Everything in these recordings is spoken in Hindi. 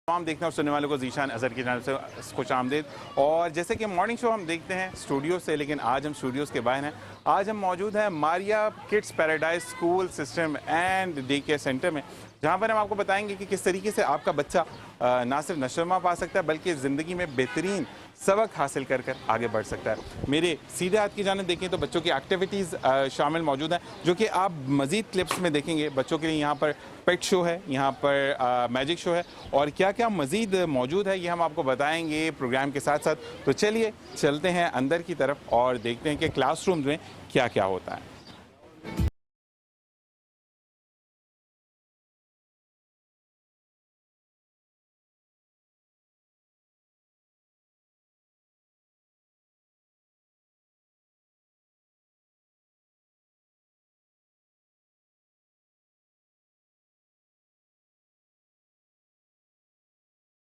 तमाम देखने और सुनने वालों को ज़ीशान अज़हर की जानब से खुश आमदीद। और जैसे कि मॉर्निंग शो हम देखते हैं स्टूडियो से, लेकिन आज हम स्टूडियोज़ के बाहर हैं। आज हम मौजूद हैं Maria kids paradise school system and day care centre में, जहाँ पर हम आपको बताएंगे कि किस तरीके से आपका बच्चा ना सिर्फ नशोनुमा पा सकता है बल्कि ज़िंदगी में बेहतरीन सबक हासिल कर कर आगे बढ़ सकता है। मेरे सीधे हाथ की जानिब देखें तो बच्चों की एक्टिविटीज़ शामिल मौजूद हैं, जो कि आप मज़ीद क्लिप्स में देखेंगे। बच्चों के लिए यहाँ पर पेट शो है, यहाँ पर मैजिक शो है और क्या क्या मज़ीद मौजूद है ये हम आपको बताएंगे प्रोग्राम के साथ साथ। तो चलिए चलते हैं अंदर की तरफ और देखते हैं कि क्लासरूम में क्या क्या होता है।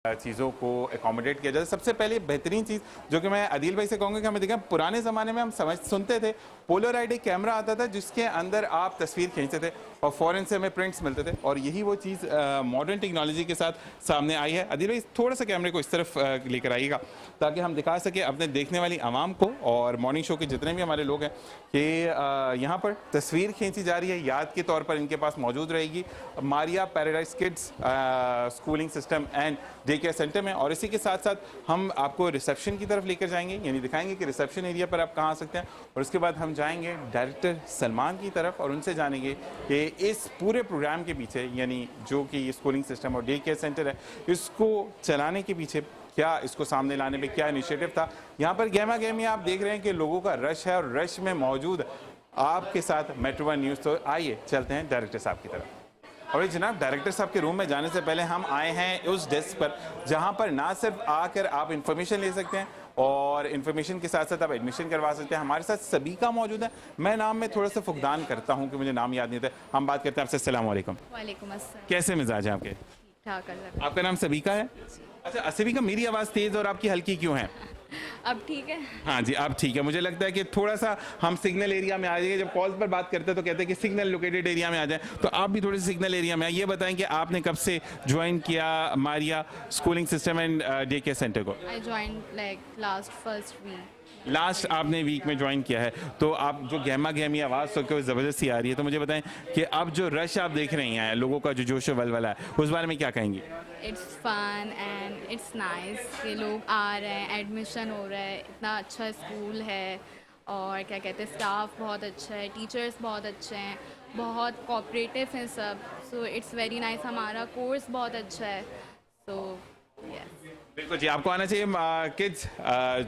चीज़ों को एकोमोडेट किया जाए। सबसे पहले बेहतरीन चीज़ जो कि मैं अदील भाई से कहूँगा कि हमें देखा पुराने ज़माने में हम सुनते थे पोलराइड एक कैमरा आता था जिसके अंदर आप तस्वीर खींचते थे और फ़ौरन से हमें प्रिंट्स मिलते थे, और यही वो चीज़ मॉडर्न टेक्नोलॉजी के साथ सामने आई है। अदील भाई थोड़ा सा कैमरे को इस तरफ लेकर आइएगा ताकि हम दिखा सकें अपने देखने वाली आवाम को और मॉर्निंग शो के जितने भी हमारे लोग हैं कि यहाँ पर तस्वीर खींची जा रही है, याद के तौर पर इनके पास मौजूद रहेगी Maria paradise kids schooling system and day care centre में। और इसी के साथ साथ हम आपको रिसेप्शन की तरफ लेकर जाएंगे, यानी दिखाएंगे कि रिसेप्शन एरिया पर आप कहाँ आ सकते हैं, और उसके बाद हम जाएंगे डायरेक्टर सलमान की तरफ और उनसे जानेंगे कि इस पूरे प्रोग्राम के पीछे, यानी जो कि ये स्कूलिंग सिस्टम और डे केयर सेंटर है, इसको चलाने के पीछे क्या, इसको सामने लाने में क्या इनिशिएटिव था। यहाँ पर गहमा गहमी आप देख रहे हैं कि लोगों का रश है और रश में मौजूद आपके साथ मेट्रो वन न्यूज़। तो आइए चलते हैं डायरेक्टर साहब की तरफ। और जनाब, डायरेक्टर साहब के रूम में जाने से पहले हम आए हैं उस डेस्क पर जहां पर ना सिर्फ आकर आप इंफॉर्मेशन ले सकते हैं और इन्फॉर्मेशन के साथ साथ आप एडमिशन करवा सकते हैं। हमारे साथ सबीका मौजूद है। मैं नाम में थोड़ा सा फुकदान करता हूं कि मुझे नाम याद नहीं था। हम बात करते हैं आपसे। अस्सलाम वालेकुम। वालेकुम अस्सलाम। कैसे मिजाज हैं आपके? ठीक ठाक है। आपका नाम सबीका है? अच्छा सबीका, मेरी आवाज़ तेज़ और आपकी हल्की क्यों है? अब ठीक है? हाँ जी अब ठीक है। मुझे लगता है कि थोड़ा सा हम सिग्नल एरिया में आ जाएंगे। जब कॉल्स पर बात करते हैं तो कहते हैं कि सिग्नल लोकेटेड एरिया में आ जाए, तो आप भी थोड़े से सिग्नल एरिया में आए। ये बताएं कि आपने कब से ज्वाइन किया Maria schooling system and day care center को? I join like last first week. Last आपने वीक में ज्वाइन किया है, तो आप जो गहमा गहमी आवाज़ सुन के ज़बरदस्ती आ रही है, तो मुझे बताएं कि अब जो रश आप देख रही हैं, लोगों का जो जोश वलवला है, उस बारे में क्या कहेंगी? It's fun and it's nice कि लोग आ रहे हैं, एडमिशन हो रहा है, इतना अच्छा स्कूल है और क्या कहते हैं स्टाफ बहुत अच्छा है, टीचर्स बहुत अच्छे हैं, बहुत कोऑपरेटिव हैं सब। So it's very nice. हमारा कोर्स बहुत अच्छा है। सो यस बिल्कुल जी, आपको आना चाहिए किड्स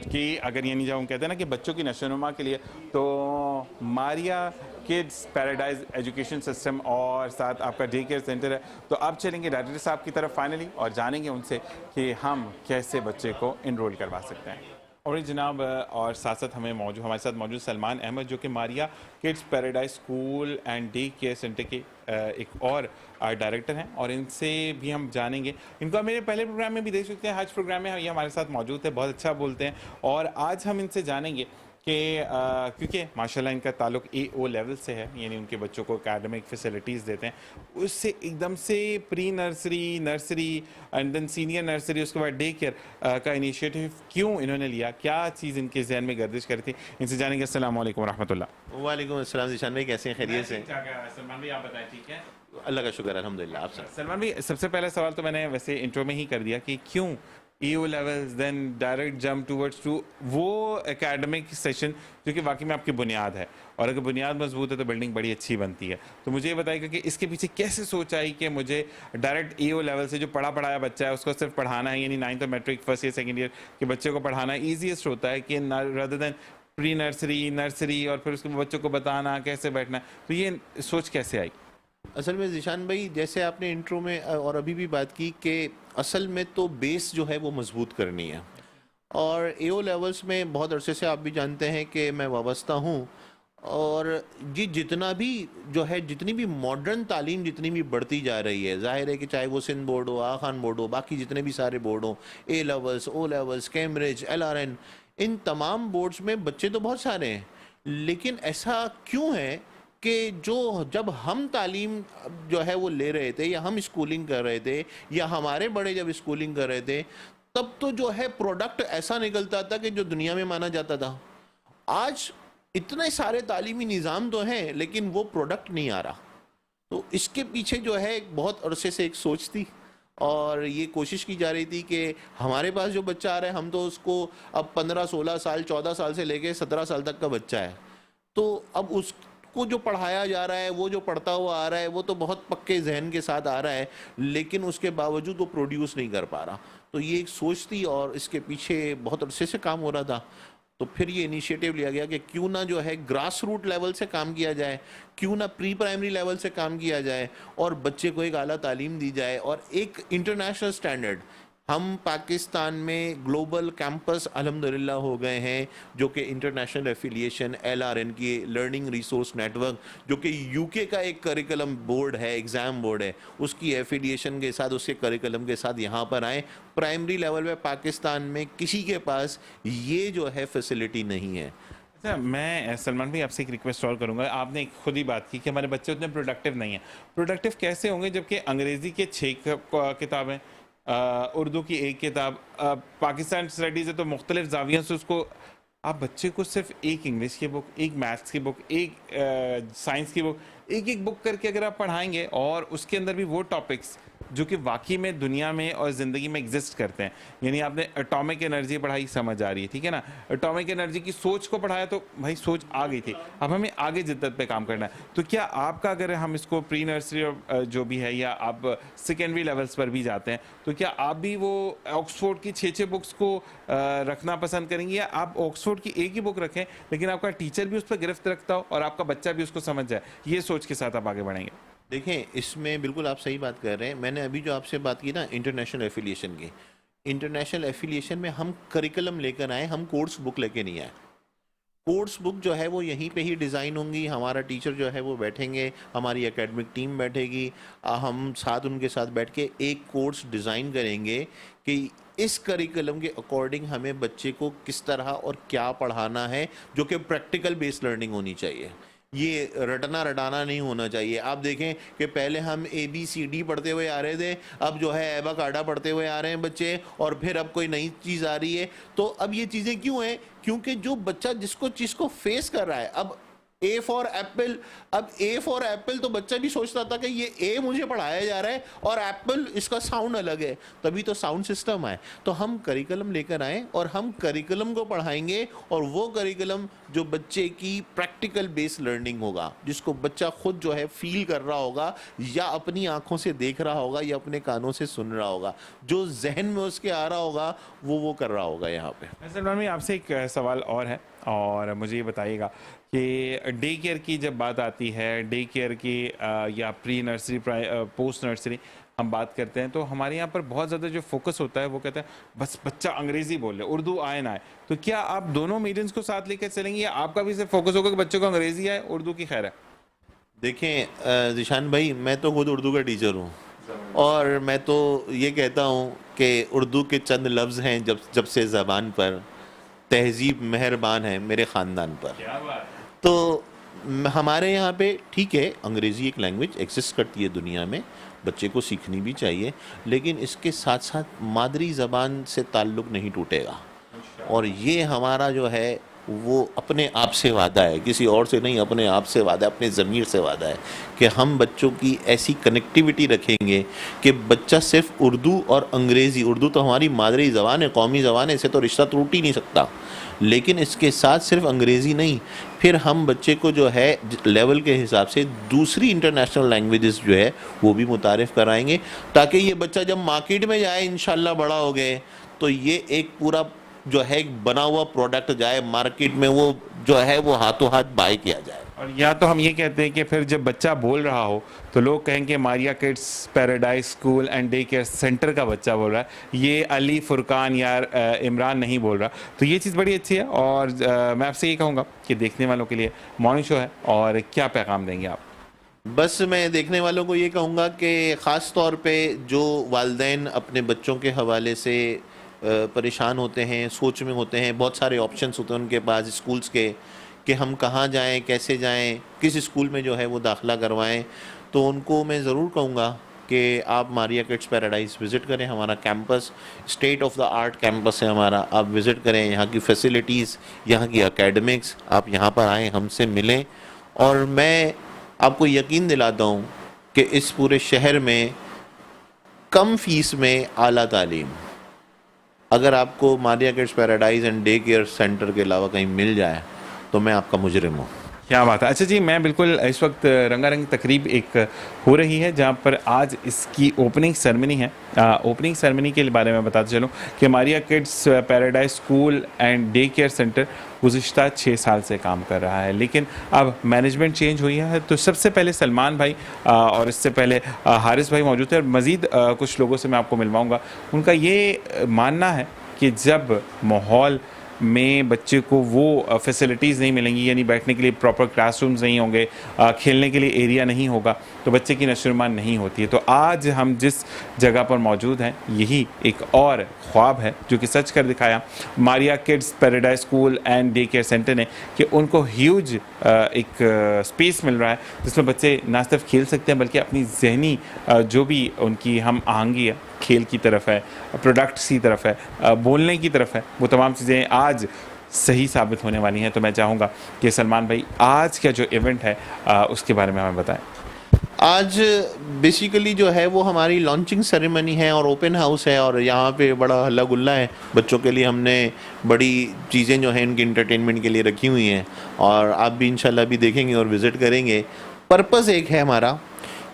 की, अगर ये नहीं जाऊँ कहते हैं ना कि बच्चों की नशोनुमा के लिए, तो Maria kids paradise education system और साथ आपका डे केयर सेंटर है। तो अब चलेंगे डायरेक्टर साहब की तरफ फाइनली और जानेंगे उनसे कि हम कैसे बच्चे को इनरोल करवा सकते हैं। और जनाब, और साथ साथ हमारे साथ मौजूद सलमान अहमद, जो कि Maria kids paradise school and day care centre के एक और डायरेक्टर हैं, और इनसे भी हम जानेंगे। इनको मेरे पहले प्रोग्राम में भी देख सकते हैं, हज प्रोग्राम में ये हमारे साथ मौजूद थे, बहुत अच्छा बोलते हैं। और आज हम इनसे जानेंगे कि क्योंकि माशाल्लाह इनका ताल्लुक AO लेवल से है, यानी उनके बच्चों को एकेडमिक फैसिलिटीज़ देते हैं, उससे एकदम से pre nursery, nursery and then senior nursery, उसके बाद डे केयर का इनिशिएटिव क्यों इन्होंने लिया, क्या चीज़ इनके जहन में गर्दिश करती, इनसे जानेंगे। अस्सलाम वालेकुम रहमतुल्लाह। वालेकुम अस्सलाम। ज़ीशान भाई कैसे हैं? खैरियत से? सलमान भाई आप बताएं, ठीक है? अल्लाह का शुक्र अल्हम्दुलिल्लाह। आप सलमान भाई, सबसे पहला सवाल तो मैंने वैसे इंट्रो में ही कर दिया कि क्यों EO levels then direct jump towards to वो एकेडमिक सेशन जो कि वाकई में आपकी बुनियाद है, और अगर बुनियाद मजबूत है तो बिल्डिंग बड़ी अच्छी बनती है। तो मुझे ये बताइएगा कि इसके पीछे कैसे सोच आई कि मुझे डायरेक्ट EO लेवल से जो पढ़ाया बच्चा है उसको सिर्फ पढ़ाना है, यानी 9th matric first year second year के बच्चे को पढ़ाना ईजीएस्ट होता है कि rather than pre nursery, nursery और फिर उसके बच्चों को बताना कैसे बैठना, तो ये सोच कैसे आई? असल में ज़ीशान भाई, जैसे आपने इंट्रो में और अभी भी बात की कि असल में तो बेस जो है वो मजबूत करनी है, और AO लेवल्स में बहुत अरसे से आप भी जानते हैं कि मैं वाबस्ता हूँ, और जी जितना भी जो है, जितनी भी मॉडर्न तालीम जितनी भी बढ़ती जा रही है, ज़ाहिर है कि चाहे वो सिंध बोर्ड हो, आगा खान बोर्ड हो, बाकी जितने भी सारे बोर्ड हो, A levels, O levels, Cambridge, LRN, इन तमाम बोर्ड्स में बच्चे तो बहुत सारे हैं, लेकिन ऐसा क्यों है कि जो जब हम तालीम जो है वो ले रहे थे या हम स्कूलिंग कर रहे थे या हमारे बड़े जब स्कूलिंग कर रहे थे, तब तो जो है प्रोडक्ट ऐसा निकलता था कि जो दुनिया में माना जाता था। आज इतने सारे तालीमी निज़ाम तो हैं लेकिन वो प्रोडक्ट नहीं आ रहा। तो इसके पीछे जो है एक बहुत अरसे से एक सोच थी और ये कोशिश की जा रही थी कि हमारे पास जो बच्चा आ रहा है हम तो उसको अब 15-16 साल 14 साल से लेके 17 साल तक का बच्चा है, तो अब उसको जो पढ़ाया जा रहा है, वो जो पढ़ता हुआ आ रहा है, वो तो बहुत पक्के जहन के साथ आ रहा है, लेकिन उसके बावजूद वो प्रोड्यूस नहीं कर पा रहा। तो ये एक सोच थी और इसके पीछे बहुत अरसे से काम हो रहा था। तो फिर ये इनिशिएटिव लिया गया कि क्यों ना जो है ग्रास रूट लेवल से काम किया जाए, क्यों ना प्री प्राइमरी लेवल से काम किया जाए और बच्चे को एक आला तालीम दी जाए और एक इंटरनेशनल स्टैंडर्ड। हम पाकिस्तान में ग्लोबल कैंपस अल्हम्दुलिल्लाह हो गए हैं, जो कि इंटरनेशनल एफिलिएशन LRN की लर्निंग रिसोर्स नेटवर्क, जो कि यूके का एक करिकुलम बोर्ड है, एग्ज़ाम बोर्ड है, उसकी एफिलिएशन के साथ, उसके करिकुलम के साथ यहाँ पर आए। प्राइमरी लेवल पे पाकिस्तान में किसी के पास ये जो है फैसिलिटी नहीं है। अच्छा, मैं सलमान भाई आपसे एक रिक्वेस्ट और करूंगा। आपने खुद ही बात की कि हमारे बच्चे उतने प्रोडक्टिव नहीं हैं। प्रोडक्टिव कैसे होंगे जबकि अंग्रेज़ी के 6 किताबें, उर्दू की 1 किताब, पाकिस्तान स्टडीज़ है तो मुख्तलिफ जावियों से उसको, आप बच्चे को सिर्फ एक इंग्लिश की बुक, एक मैथ्स की बुक, एक साइंस की बुक, एक एक बुक करके अगर आप पढ़ाएंगे और उसके अंदर भी वो टॉपिक्स जो कि वाकई में दुनिया में और ज़िंदगी में एग्जिस्ट करते हैं, यानी आपने एटॉमिक एनर्जी पढ़ाई, समझ आ रही है, ठीक है ना, एटॉमिक एनर्जी की सोच को पढ़ाया तो भाई सोच आ गई थी, अब हमें आगे जिद्दत पे काम करना है। तो क्या आपका, अगर हम इसको प्री नर्सरी और जो भी है या आप सेकेंडरी लेवल्स पर भी जाते हैं, तो क्या आप भी वो ऑक्सफोर्ड की 6 बुक्स को रखना पसंद करेंगे या आप ऑक्सफोर्ड की एक ही बुक रखें लेकिन आपका टीचर भी उस पर गिरफ्त रखता हो और आपका बच्चा भी उसको समझ जाए, ये सोच के साथ आप आगे बढ़ेंगे? देखें, इसमें बिल्कुल आप सही बात कर रहे हैं। मैंने अभी जो आपसे बात की ना इंटरनेशनल एफिलिएशन की, इंटरनेशनल एफिलिएशन में हम करिकुलम लेकर आए, हम कोर्स बुक लेके नहीं आए। कोर्स बुक जो है वो यहीं पे ही डिज़ाइन होंगी, हमारा टीचर जो है वो बैठेंगे, हमारी एकेडमिक टीम बैठेगी, हम साथ उनके साथ बैठ के एक कोर्स डिज़ाइन करेंगे कि इस करिकुलम के अकॉर्डिंग हमें बच्चे को किस तरह और क्या पढ़ाना है, जो कि प्रैक्टिकल बेस्ड लर्निंग होनी चाहिए। ये रटना रटाना नहीं होना चाहिए। आप देखें कि पहले हम ABCD पढ़ते हुए आ रहे थे, अब जो है एबाकाडा पढ़ते हुए आ रहे हैं बच्चे, और फिर अब कोई नई चीज़ आ रही है। तो अब ये चीज़ें क्यों हैं? क्योंकि जो बच्चा जिसको चीज़ को फेस कर रहा है, अब A फॉर एप्पल, अब A फॉर एप्पल तो बच्चा भी सोचता था कि ये A मुझे पढ़ाया जा रहा है और एप्पल इसका साउंड अलग है, तभी तो साउंड सिस्टम आए। तो हम करिकुलम लेकर आए और हम करिकुलम को पढ़ाएंगे और वो करिकुलम जो बच्चे की प्रैक्टिकल बेस्ड लर्निंग होगा, जिसको बच्चा खुद जो है फील कर रहा होगा या अपनी आंखों से देख रहा होगा या अपने कानों से सुन रहा होगा, जो जहन में उसके आ रहा होगा वो कर रहा होगा। यहाँ पे सलमान भाई आपसे एक सवाल और है, और मुझे ये बताइएगा कि डे केयर की जब बात आती है, डे केयर की या प्री नर्सरी पोस्ट नर्सरी हम बात करते हैं, तो हमारे यहाँ पर बहुत ज़्यादा जो फोकस होता है वो कहता है बस बच्चा अंग्रेज़ी बोले, उर्दू आए ना आए। तो क्या आप दोनों मीडियम्स को साथ लेकर चलेंगे या आपका भी सिर्फ फोकस होगा कि बच्चों को अंग्रेज़ी आए, उर्दू की खैर है? देखें जिशान भाई, मैं तो खुद उर्दू का टीचर हूँ और मैं तो ये कहता हूँ कि उर्दू के चंद लफ्ज़ हैं जब से ज़बान पर, तहज़ीब मेहरबान है मेरे ख़ानदान पर। क्या बात। तो हमारे यहाँ पे ठीक है, अंग्रेज़ी एक लैंग्वेज एग्जिस्ट करती है दुनिया में, बच्चे को सीखनी भी चाहिए, लेकिन इसके साथ साथ मादरी ज़बान से ताल्लुक़ नहीं टूटेगा। और ये हमारा जो है वो अपने आप से वादा है, किसी और से नहीं, अपने आप से वादा है, अपने ज़मीर से वादा है कि हम बच्चों की ऐसी कनेक्टिविटी रखेंगे कि बच्चा सिर्फ उर्दू और अंग्रेज़ी, उर्दू तो हमारी मादरी ज़बान है, कौमी ज़बान है, इससे तो रिश्ता टूट ही नहीं सकता, लेकिन इसके साथ सिर्फ अंग्रेज़ी नहीं, फिर हम बच्चे को जो है लेवल के हिसाब से दूसरी इंटरनेशनल लैंग्वेजेस जो है वो भी मुतारिफ़ कराएंगे, ताकि ये बच्चा जब मार्केट में जाए इंशाल्लाह बड़ा हो गए तो ये एक पूरा जो है बना हुआ प्रोडक्ट जाए मार्केट में, वो जो है वो हाथों हाथ बाय किया जाए। और या तो हम ये कहते हैं कि फिर जब बच्चा बोल रहा हो तो लोग कहेंगे Maria kids paradise school and day care centre का बच्चा बोल रहा है, ये अली, फुरकान या इमरान नहीं बोल रहा। तो ये चीज़ बड़ी अच्छी है और मैं आपसे ये कहूँगा कि देखने वालों के लिए मॉर्निंग शो है, और क्या पैगाम देंगे आप? बस मैं देखने वालों को ये कहूँगा कि ख़ास तौर पे जो वालिदैन अपने बच्चों के हवाले से परेशान होते हैं, सोच में होते हैं, बहुत सारे ऑप्शंस होते हैं उनके पास स्कूल्स के, कि हम कहाँ जाएं, कैसे जाएं, किस स्कूल में जो है वो दाखिला करवाएं, तो उनको मैं ज़रूर कहूँगा कि आप मारिया किड्स पैराडाइज विज़िट करें। हमारा campus state of the art campus है हमारा, आप विज़िट करें। यहाँ की फैसिलिटीज़, यहाँ की एकेडमिक्स, आप यहाँ पर आएँ, हमसे मिलें। और मैं आपको यकीन दिलाता हूँ कि इस पूरे शहर में कम फ़ीस में आला तालीम अगर आपको Maria kids paradise and day care centre के अलावा कहीं मिल जाए तो मैं आपका मुजरिम हूँ। क्या बात है। अच्छा जी, मैं बिल्कुल इस वक्त रंगारंग तकरीब एक हो रही है जहाँ पर आज इसकी ओपनिंग सेरेमनी है। ओपनिंग सेरेमनी के बारे में बताते चलूँ कि Maria kids paradise school and day care center गुज़िश्ता 6 साल से काम कर रहा है, लेकिन अब मैनेजमेंट चेंज हुई है। तो सबसे पहले सलमान भाई और इससे पहले हारिस भाई मौजूद थे और मज़ीद कुछ लोगों से मैं आपको मिलवाऊँगा। उनका ये मानना है कि जब माहौल में बच्चे को वो फैसिलिटीज़ नहीं मिलेंगी, यानी बैठने के लिए प्रॉपर क्लासरूम्स नहीं होंगे, खेलने के लिए एरिया नहीं होगा, तो बच्चे की नशोनुमा नहीं होती है। तो आज हम जिस जगह पर मौजूद हैं यही एक और ख्वाब है जो कि सच कर दिखाया Maria kids paradise school and day care centre ने, कि उनको ह्यूज एक स्पेस मिल रहा है जिसमें बच्चे ना सिर्फ खेल सकते हैं बल्कि अपनी जहनी जो भी उनकी हम आहंगी है, खेल की तरफ है, प्रोडक्ट्स की तरफ है, बोलने की तरफ है, वो तमाम चीज़ें आज सही साबित होने वाली हैं। तो मैं चाहूँगा कि सलमान भाई आज का जो इवेंट है उसके बारे में हमें बताएं। आज बेसिकली जो है वो हमारी लॉन्चिंग सेरेमनी है और ओपन हाउस है, और यहाँ पे बड़ा हल्ला गुल्ला है। बच्चों के लिए हमने बड़ी चीज़ें जो हैं इनके इंटरटेनमेंट के लिए रखी हुई हैं, और आप भी इंशाल्लाह भी देखेंगे और विज़िट करेंगे। पर्पज़ एक है हमारा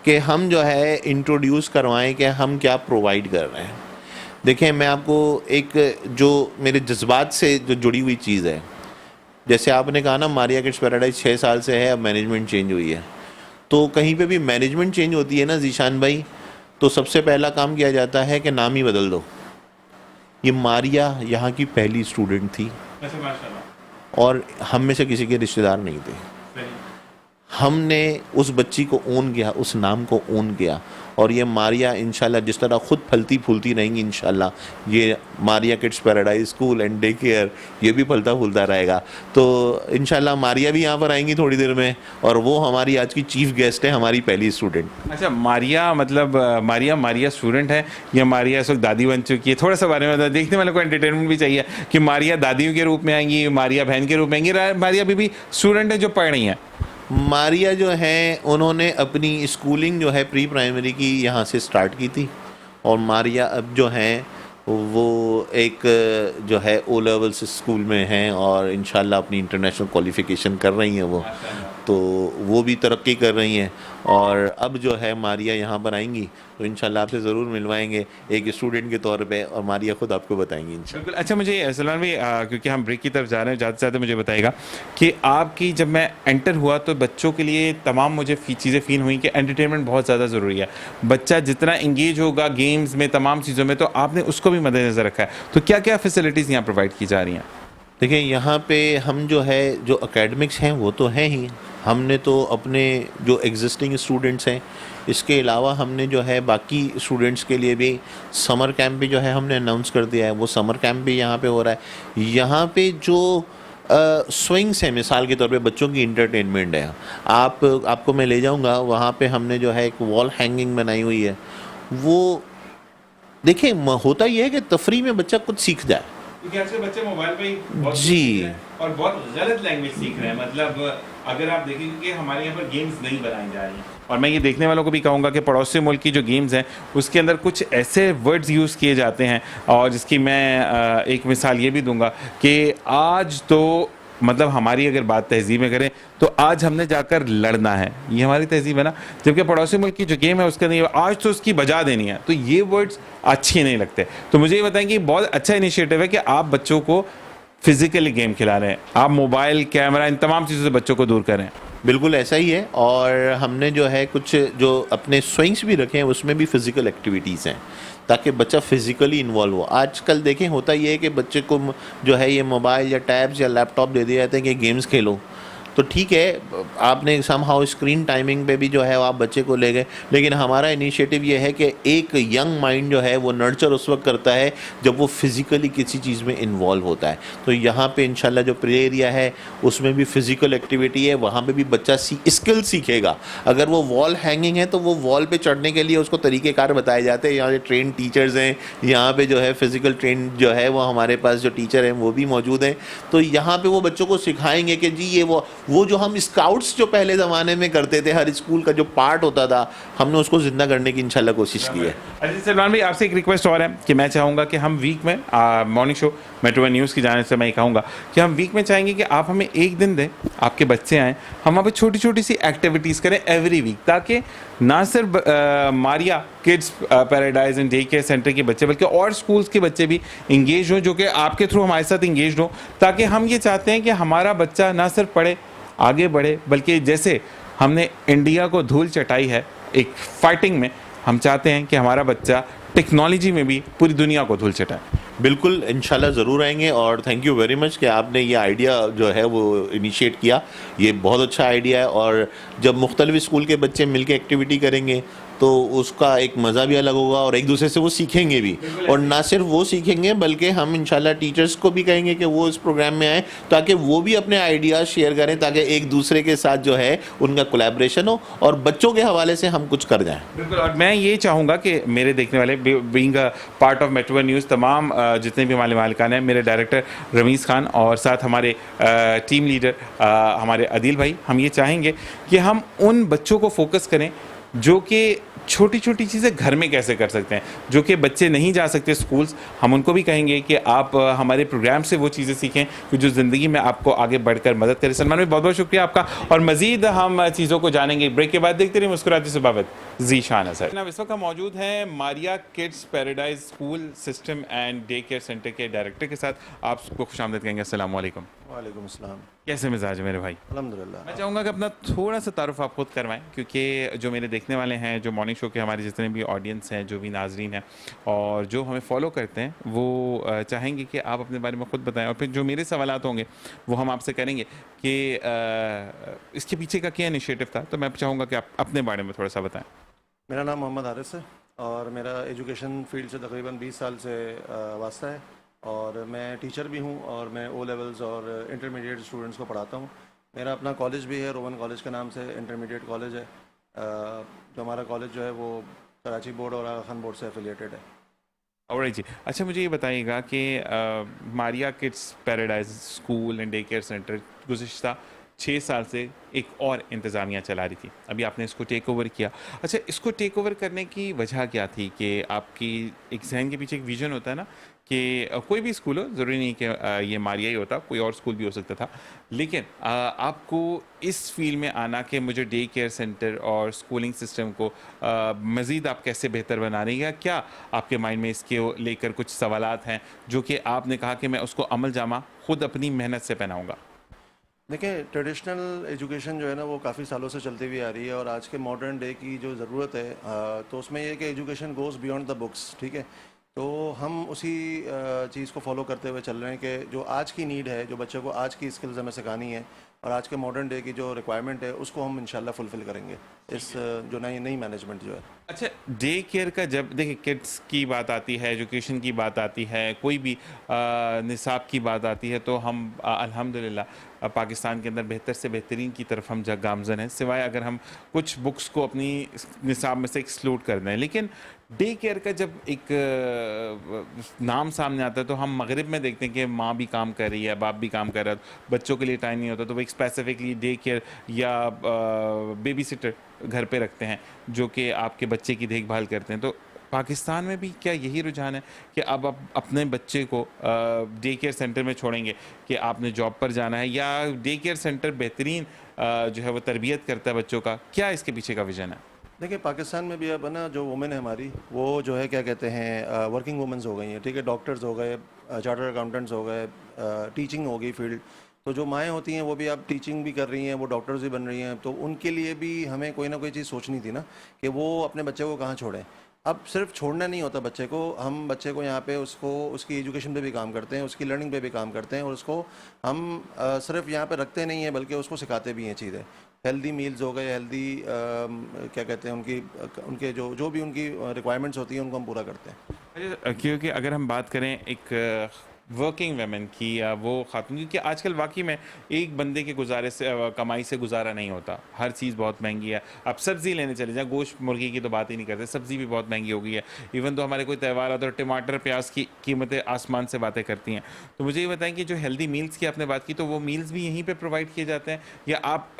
कि हम जो है इंट्रोड्यूस करवाएं कि हम क्या प्रोवाइड कर रहे हैं। देखें, मैं आपको एक जो मेरे जज्बात से जो जुड़ी हुई चीज़ है, जैसे आपने कहा ना मारिया किड्स पैराडाइज 6 साल से है, अब मैनेजमेंट चेंज हुई है। तो कहीं पे भी मैनेजमेंट चेंज होती है ना जीशान भाई, तो सबसे पहला काम किया जाता है कि नाम ही बदल दो। ये मारिया यहाँ की पहली स्टूडेंट थी और हम में से किसी के रिश्तेदार नहीं थे। हमने उस बच्ची को ओन किया, उस नाम को ओन किया, और ये मारिया इंशाल्लाह जिस तरह खुद फलती फूलती रहेंगी इंशाल्लाह ये Maria kids paradise school and day care ये भी फलता फूलता रहेगा। तो इंशाल्लाह मारिया भी यहाँ पर आएंगी थोड़ी देर में, और वो हमारी आज की चीफ गेस्ट है, हमारी पहली स्टूडेंट। अच्छा, मारिया मतलब मारिया स्टूडेंट है या मारिया इस वक्त दादी बन चुकी है? थोड़ा सा बारे में देखने वाले को एंटरटेनमेंट भी चाहिए कि मारिया दादियों के रूप में आएंगी, मारिया बहन के रूप में आएंगी, मारिया अभी भी स्टूडेंट है जो पढ़ रही हैं? मारिया जो है उन्होंने अपनी स्कूलिंग जो है प्री प्राइमरी की यहाँ से स्टार्ट की थी, और मारिया अब जो हैं वो एक जो है ओ लेवल्स स्कूल में हैं और इंशाल्लाह अपनी इंटरनेशनल क्वालिफ़िकेशन कर रही हैं वो, तो वो भी तरक्की कर रही हैं। और अब जो है मारिया यहाँ पर आएंगी तो इंशाल्लाह आपसे ज़रूर मिलवाएंगे एक स्टूडेंट के तौर पे, और मारिया खुद आपको बताएंगी इंशाल्लाह। बिल्कुल। अच्छा, मुझे सलमान भाई क्योंकि हम ब्रेक की तरफ जा रहे हैं, जाते जाते मुझे बताइएगा कि आपकी जब मैं एंटर हुआ तो बच्चों के लिए तमाम मुझे चीज़ें फील हुई कि एंटरटेनमेंट बहुत ज़्यादा ज़रूरी है। बच्चा जितना इंगेज होगा गेम्स में, तमाम चीज़ों में, तो आपने उसको भी मद्देनज़र रखा है। तो क्या क्या फैसिलिटीज़ यहाँ प्रोवाइड की जा रही हैं? देखिए, यहाँ पे हम जो है जो एकेडमिक्स हैं वो तो हैं ही, हमने तो अपने जो एग्जिस्टिंग स्टूडेंट्स हैं इसके अलावा हमने जो है बाकी स्टूडेंट्स के लिए भी समर कैंप भी जो है हमने अनाउंस कर दिया है, वो समर कैंप भी यहाँ पे हो रहा है। यहाँ पे जो स्विंग्स हैं मिसाल के तौर पे बच्चों की इंटरटेनमेंट है, आपको मैं ले जाऊँगा वहाँ पे हमने जो है एक वॉल हैंगिंग बनाई हुई है। वो देखिए होता ये है कि तफरी में बच्चा कुछ सीख जाए, क्योंकि आजकल बच्चे मोबाइल पे ही बहुत जी सीख रहे हैं और बहुत गलत लैंग्वेज सीख रहे हैं। मतलब अगर आप देखेंगे कि हमारे यहाँ पर गेम्स नहीं बनाई जा रही हैं, और मैं ये देखने वालों को भी कहूँगा कि पड़ोसी मुल्क की जो गेम्स हैं उसके अंदर कुछ ऐसे वर्ड्स यूज़ किए जाते हैं, और जिसकी मैं एक मिसाल ये भी दूंगा कि आज तो मतलब हमारी अगर बात तहजीब में करें तो आज हमने जाकर लड़ना है, ये हमारी तहजीब है ना। जबकि पड़ोसी मुल्क की जो गेम है उसका नहीं, आज तो उसकी बजा देनी है, तो ये वर्ड्स अच्छे नहीं लगते। तो मुझे ये बताएं कि बहुत अच्छा इनिशिएटिव है कि आप बच्चों को फिजिकली गेम खिला रहे हैं, आप मोबाइल कैमरा इन तमाम चीज़ों से बच्चों को दूर करें। बिल्कुल ऐसा ही है, और हमने जो है कुछ जो अपने स्विंग्स भी रखे हैं उसमें भी फिज़िकल एक्टिविटीज़ हैं ताकि बच्चा फिज़िकली इन्वॉल्व हो। आजकल देखें होता ये है कि बच्चे को जो है ये मोबाइल या टैब्स या लैपटॉप दे दिए जाते हैं कि गेम्स खेलो, तो ठीक है, आपने समहाउ स्क्रीन टाइमिंग पे भी जो है आप बच्चे को ले गए, लेकिन हमारा इनिशिएटिव ये है कि एक यंग माइंड जो है वो नर्चर उस वक्त करता है जब वो फिज़िकली किसी चीज़ में इन्वॉल्व होता है। तो यहाँ पे इंशाल्लाह जो प्ले एरिया है उसमें भी फिज़िकल एक्टिविटी है, वहाँ पे भी बच्चा स्किल सीखेगा। अगर वो वॉल हैंगिंग है तो वो वॉल पे चढ़ने के लिए उसको तरीक़ेकार बताए जाते हैं। यहाँ ट्रेन टीचर्स हैं, यहाँ पे जो है फिज़िकल ट्रेन जो है वो हमारे पास जो टीचर हैं वो भी मौजूद हैं। तो यहाँ पे वो बच्चों को सिखाएंगे कि जी ये वो जो हम स्काउट्स जो पहले ज़माने में करते थे, हर स्कूल का जो पार्ट होता था, हमने उसको ज़िंदा करने की इंशाल्लाह कोशिश की है। अजीज सलमान भाई, आपसे एक रिक्वेस्ट और है कि मैं चाहूँगा कि हम वीक में morning show metro one news की जाने से मैं ये कहूँगा कि हम वीक में चाहेंगे कि आप हमें एक दिन दें, आपके बच्चे आएँ, हम वहाँ पे छोटी छोटी सी एक्टिविटीज़ करें एवरी वीक, ताकि ना सिर्फ Maria kids paradise and day care centre के बच्चे बल्कि और स्कूल्स के बच्चे भी इंगेज हों, जो कि आपके थ्रू हमारे साथ इंगेज हों, ताकि हम ये चाहते हैं कि हमारा बच्चा ना सिर्फ पढ़े आगे बढ़े, बल्कि जैसे हमने इंडिया को धूल चटाई है एक फाइटिंग में, हम चाहते हैं कि हमारा बच्चा टेक्नोलॉजी में भी पूरी दुनिया को धूल चटाए। बिल्कुल इंशाल्लाह ज़रूर आएंगे, और थैंक यू वेरी मच कि आपने ये आइडिया जो है वो इनिशिएट किया। ये बहुत अच्छा आइडिया है, और जब मुख्तलिफ स्कूल के बच्चे मिलकर एक्टिविटी करेंगे तो उसका एक मज़ा भी अलग होगा और एक दूसरे से वो सीखेंगे भी। और ना सिर्फ वो सीखेंगे बल्कि हम इंशाल्लाह टीचर्स को भी कहेंगे कि वो इस प्रोग्राम में आए, ताकि वो भी अपने आइडियाज़ शेयर करें, ताकि एक दूसरे के साथ जो है उनका कोलैबोरेशन हो और बच्चों के हवाले से हम कुछ कर जाएं। बिल्कुल, और मैं ये चाहूँगा कि मेरे देखने वाले being a part of metro one news तमाम जितने भी हमारे मालिकान हैं, मेरे डायरेक्टर रमीज़ खान और साथ हमारे टीम लीडर हमारे अदील भाई, हम ये चाहेंगे कि हम उन बच्चों को फोकस करें जो कि छोटी छोटी चीज़ें घर में कैसे कर सकते हैं, जो कि बच्चे नहीं जा सकते स्कूल्स, हम उनको भी कहेंगे कि आप हमारे प्रोग्राम से वो चीज़ें सीखें कि जो ज़िंदगी में आपको आगे बढ़कर मदद करे। सलमान भाई, बहुत बहुत शुक्रिया आपका, और मज़ीद हम चीज़ों को जानेंगे ब्रेक के बाद। देखते रहिए मुस्कुराती से बाबत जी शान असर। अब इस वक्त हम मौजूद हैं Maria kids paradise school system and day care centre के डायरेक्टर के साथ। आपको खुशामदीद कहेंगे। अस्सलाम वालेकुम। वालेकुम अस्सलाम। कैसे मिजाज है मेरे भाई? अल्हम्दुलिल्लाह। मैं चाहूँगा कि अपना थोड़ा सा तारुफ आप खुद करवाएं, क्योंकि जो मेरे देखने वाले हैं, जो मॉर्निंग शो के हमारे जितने भी ऑडियंस हैं, जो भी नाजरीन हैं और जो हमें फॉलो करते हैं, वो चाहेंगे कि आप अपने बारे में ख़ुद बताएं, और फिर जो मेरे सवालात होंगे वो हम आपसे करेंगे कि इसके पीछे का क्या इनिशिएटिव था। तो मैं चाहूँगा कि आप अपने बारे में थोड़ा सा बताएँ। मेरा नाम मोहम्मद हारिस है और मेरा एजुकेशन फील्ड से तकरीबन 20 साल से वास्ता है, और मैं टीचर भी हूँ और मैं ओ लेवल्स और इंटरमीडिएट स्टूडेंट्स को पढ़ाता हूँ। मेरा अपना कॉलेज भी है, रोमन कॉलेज के नाम से इंटरमीडिएट कॉलेज है। जो हमारा कॉलेज जो है वो कराची बोर्ड और आगा खान बोर्ड से एफिलिएटेड है। और जी, अच्छा मुझे ये बताइएगा कि Maria kids paradise school and day care center गुज़िश्ता 6 साल से एक और इंतज़ामिया चला रही थी, अभी आपने इसको टेक ओवर किया। अच्छा, इसको टेक ओवर करने की वजह क्या थी कि आपकी एक जहन के पीछे एक विज़न होता है ना कि कोई भी स्कूल हो, ज़रूरी नहीं कि ये मारिया ही होता, कोई और स्कूल भी हो सकता था, लेकिन आपको इस फील्ड में आना कि मुझे डे केयर सेंटर और स्कूलिंग सिस्टम को मज़ीद आप कैसे बेहतर बना रही हैं, क्या आपके माइंड में इसके लेकर कुछ सवालात हैं जो कि आपने कहा कि मैं उसको अमल जामा खुद अपनी मेहनत से पहनाऊँगा? देखिए, ट्रेडिशनल एजुकेशन जो है ना वो काफ़ी सालों से चलती हुई आ रही है, और आज के मॉडर्न डे की जो ज़रूरत है तो उसमें ये है कि education goes beyond the books. ठीक है, तो हम उसी चीज़ को फॉलो करते हुए चल रहे हैं कि जो आज की नीड है, जो बच्चों को आज की स्किल्स हमें सिखानी है और आज के मॉडर्न डे की जो रिक्वायरमेंट है उसको हम इंशाल्लाह फुलफ़िल करेंगे इस जो नई मैनेजमेंट जो है। अच्छा, डे केयर का जब देखिए किड्स की बात आती है, एजुकेशन की बात आती है, कोई भी निसाब की बात आती है, तो हम अल्हम्दुलिल्लाह पाकिस्तान के अंदर बेहतर से बेहतरीन की तरफ हम गामज़न हैं, सिवाय अगर हम कुछ बुक्स को अपनी निसाब में से एक्सक्लूड कर दें। लेकिन डे केयर का जब एक नाम सामने आता है तो हम मगरिब में देखते हैं कि माँ भी काम कर रही है, बाप भी काम कर रहा है, बच्चों के लिए टाइम नहीं होता, तो वो एक स्पेसिफिकली डे केयर या बेबी सिटर घर पे रखते हैं जो कि आपके बच्चे की देखभाल करते हैं। तो पाकिस्तान में भी क्या यही रुझान है कि अब आप अपने बच्चे को डे केयर सेंटर में छोड़ेंगे कि आपने जॉब पर जाना है, या डे केयर सेंटर बेहतरीन जो है वो तरबियत करता है बच्चों का, क्या इसके पीछे का विजन है? देखिए, पाकिस्तान में भी अब ना जो वुमेन है हमारी, वो जो है क्या कहते हैं वर्किंग वुमेंस हो गई हैं। ठीक है, डॉक्टर्स हो गए, चार्टर्ड अकाउंटेंट्स हो गए, टीचिंग हो गई फील्ड। तो जो माएँ होती हैं वो भी अब टीचिंग भी कर रही हैं, वो डॉक्टर्स भी बन रही हैं। तो उनके लिए भी हमें कोई ना कोई चीज़ सोचनी थी ना कि वो अपने बच्चे को कहाँ छोड़ें। अब सिर्फ छोड़ना नहीं होता बच्चे को, हम बच्चे को यहाँ पे उसको उसकी एजुकेशन पे भी काम करते हैं, उसकी लर्निंग पे भी काम करते हैं, और उसको हम सिर्फ यहाँ पे रखते नहीं हैं बल्कि उसको सिखाते भी हैं चीज़ें। हेल्दी मील्स हो गए, हेल्दी क्या कहते हैं उनके जो भी उनकी रिक्वायरमेंट्स होती हैं उनको हम पूरा करते हैं। क्योंकि अगर हम बात करें एक वर्किंग वेमेन की या वो खातून, क्योंकि आजकल वाकई में एक बंदे के गुजारे से कमाई से गुजारा नहीं होता, हर चीज़ बहुत महंगी है। आप सब्ज़ी लेने चले जाएं, गोश्त मुर्गी की तो बात ही नहीं करते, सब्ज़ी भी बहुत महंगी हो गई है। इवन तो हमारे कोई त्यौहार आता है तो टमाटर प्याज की कीमतें आसमान से बातें करती हैं। तो मुझे ये बताएं कि जो हेल्दी मील्स की आपने बात की, तो वो मील्स भी यहीं पर प्रोवाइड किए जाते हैं, या आप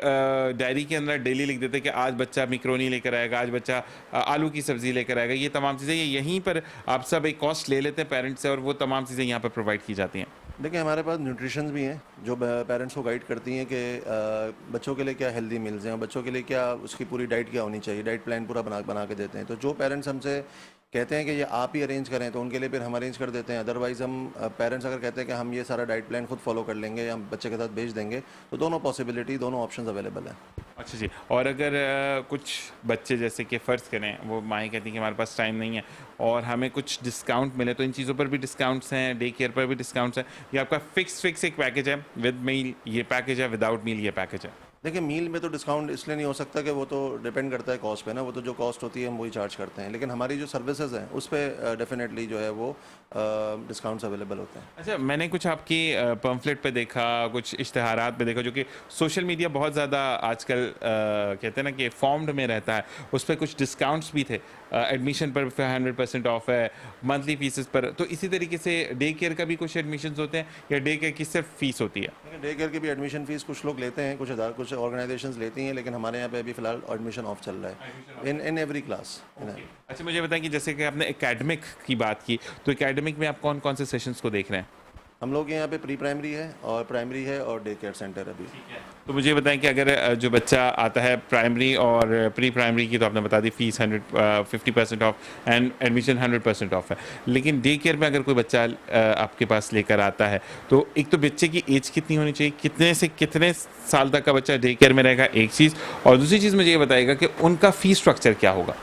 डायरी के अंदर डेली लिख देते हैं कि आज बच्चा मिक्रोनी लेकर आएगा, आज बच्चा आलू की सब्ज़ी लेकर आएगा, ये तमाम चीज़ें यहीं पर आप सब एक कॉस्ट ले लेते हैं पेरेंट्स से और वो तमाम चीज़ें यहाँ पर प्रोवाइड की जाती हैं? देखिए, हमारे पास न्यूट्रिशंस भी हैं जो पेरेंट्स को गाइड करती हैं कि बच्चों के लिए क्या हेल्दी मील्स हैं और बच्चों के लिए क्या उसकी पूरी डाइट क्या होनी चाहिए, डाइट प्लान पूरा बना के देते हैं। तो जो पेरेंट्स हमसे कहते हैं कि ये आप ही अरेंज करें तो उनके लिए फिर हम अरेंज कर देते हैं। अदरवाइज़ हम पेरेंट्स अगर कहते हैं कि हम ये सारा डाइट प्लान खुद फॉलो कर लेंगे या हम बच्चे के साथ भेज देंगे, तो दोनों पॉसिबिलिटी, दोनों ऑप्शंस अवेलेबल हैं। अच्छा जी। और अगर कुछ बच्चे जैसे कि फ़र्ज़ करें वो माएँ कहती हैं कि हमारे पास टाइम नहीं है और हमें कुछ डिस्काउंट मिले, तो इन चीज़ों पर भी डिस्काउंट्स हैं, डे केयर पर भी डिस्काउंट्स हैं, या आपका फिक्स एक पैकेज है, विद मील ये पैकेज है, विदाउट मील ये पैकेज है? देखिए, मील में तो डिस्काउंट इसलिए नहीं हो सकता कि वो तो डिपेंड करता है कॉस्ट पे ना, वो तो जो कॉस्ट होती है हम वही चार्ज करते हैं, लेकिन हमारी जो सर्विसेज हैं उस पर डेफिनेटली जो है वो डिस्काउंट्स अवेलेबल होते हैं। अच्छा, मैंने कुछ आपकी पम्फलेट पे देखा, कुछ इश्तिहारात पे देखा, जो कि सोशल मीडिया बहुत ज़्यादा आजकल कहते हैं ना कि फॉर्म्ड में रहता है, उस पर कुछ डिस्काउंट्स भी थे, एडमिशन पर 100% ऑफ है, मंथली फीसेस पर। तो इसी तरीके से डे केयर का भी कुछ एडमिशन्स होते हैं, या डे केयर की सिर्फ फीस होती है? डे केयर की भी एडमिशन फीस कुछ लोग लेते हैं, कुछ ऑर्गेनाइजेशंस लेती हैं, लेकिन हमारे यहाँ पे अभी फिलहाल एडमिशन ऑफ चल रहा है इन एवरी क्लास। अच्छा, मुझे बताएं कि जैसे कि आपने एकेडमिक की बात की, तो एकेडमिक में आप कौन कौन से सेशंस को देख रहे हैं? हम लोग यहाँ पे प्री प्राइमरी है और प्राइमरी है और डे केयर सेंटर अभी। तो मुझे बताएं कि अगर जो बच्चा आता है प्राइमरी और प्री प्राइमरी की, तो आपने बता दी fees 50% off and admission 100% off है, लेकिन डे केयर में अगर कोई बच्चा आपके पास लेकर आता है, तो एक तो बच्चे की एज कितनी होनी चाहिए, कितने से कितने साल तक का बच्चा डे केयर में रहेगा, एक चीज़, और दूसरी चीज़ मुझे ये बताइएगा कि उनका फ़ीस स्ट्रक्चर क्या होगा?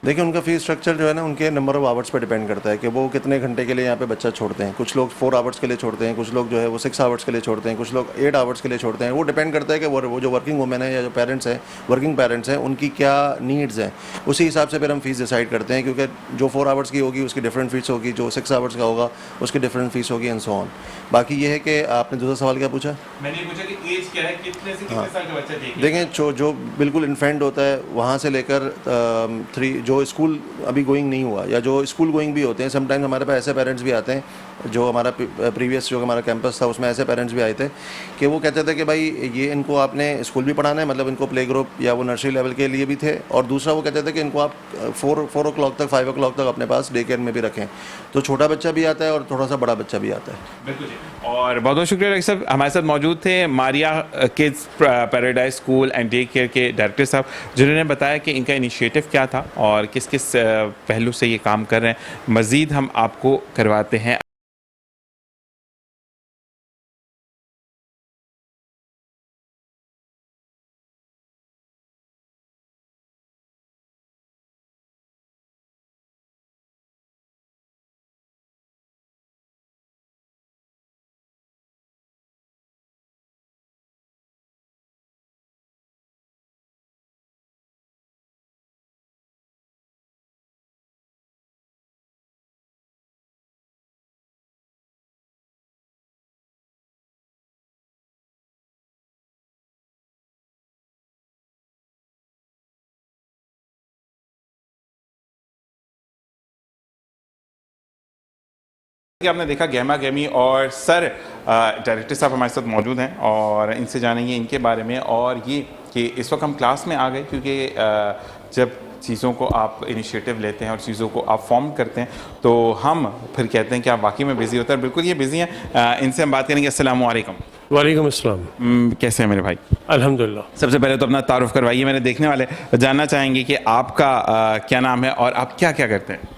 देखिए, उनका फीस स्ट्रक्चर जो है ना उनके number of hours per depend करता है कि वो कितने घंटे के लिए यहाँ पे बच्चा छोड़ते हैं। कुछ लोग 4 आवर्स के लिए छोड़ते हैं, कुछ लोग जो है वो 6 आवर्स के लिए छोड़ते हैं, कुछ लोग 8 आवर्स के लिए छोड़ते हैं। वो डिपेंड करता है कि वो जो वर्किंग वुमेन है या जो पेरेंट्स हैं, वर्किंग पेरेंट्स हैं, उनकी क्या नीड्स हैं, उसी हिसाब से फिर हम फीस डिसाइड करते हैं, क्योंकि जो 4 आवर्स की होगी उसकी डिफरेंट फीस होगी, जो 6 आवर्स का होगा उसकी डिफरेंट फीस होगी एंड सो ऑन। बाकी ये है कि आपने दूसरा सवाल क्या पूछा? मैंने पूछा कि एज क्या है, कितने से कितने साल का बच्चा देखें? देखें, जो बिल्कुल इन्फेंट होता है वहाँ से लेकर 3 जो स्कूल अभी गोइंग नहीं हुआ या जो स्कूल गोइंग भी होते हैं, समटाइम्स हमारे पास ऐसे पेरेंट्स भी आते हैं, जो हमारा प्रीवियस जो हमारा कैंपस था उसमें ऐसे पेरेंट्स भी आए थे कि वो कहते थे कि भाई ये इनको आपने स्कूल भी पढ़ाना है, मतलब इनको प्ले ग्रुप या वो नर्सरी लेवल के लिए भी थे, और दूसरा वो कहते थे कि इनको आप 4 o'clock तक 5 o'clock तक अपने पास डे केयर में भी रखें। तो छोटा बच्चा भी आता है और थोड़ा सा बड़ा बच्चा भी आता है। बिल्कुल जी। और बहुत बहुत शुक्रिया डॉक्टर साहब, हमारे साथ मौजूद थे Maria kids paradise school and day care के डायरेक्टर साहब, जिन्होंने बताया कि इनका इनिशिएटिव क्या था और किस किस पहलू से ये काम कर रहे हैं। मज़ीद हम आपको करवाते हैं। कि आपने देखा गहमा गहमी और सर डायरेक्टर साहब हमारे साथ मौजूद हैं और इनसे जानेंगे इनके बारे में, और ये कि इस वक्त हम क्लास में आ गए क्योंकि जब चीज़ों को आप इनिशिएटिव लेते हैं और चीज़ों को आप फॉर्म करते हैं तो हम फिर कहते हैं कि आप वाकई में बिज़ी होते हैं। बिल्कुल ये बिज़ी हैं। इनसे हम बात करेंगे। अस्सलाम वालेकुम। वालेकुम अस्सलाम। कैसे हैं मेरे भाई? अल्हम्दुलिल्लाह। सबसे पहले तो अपना तारुफ करवाइए, मेरे देखने वाले जानना चाहेंगे कि आपका क्या नाम है और आप क्या क्या करते हैं?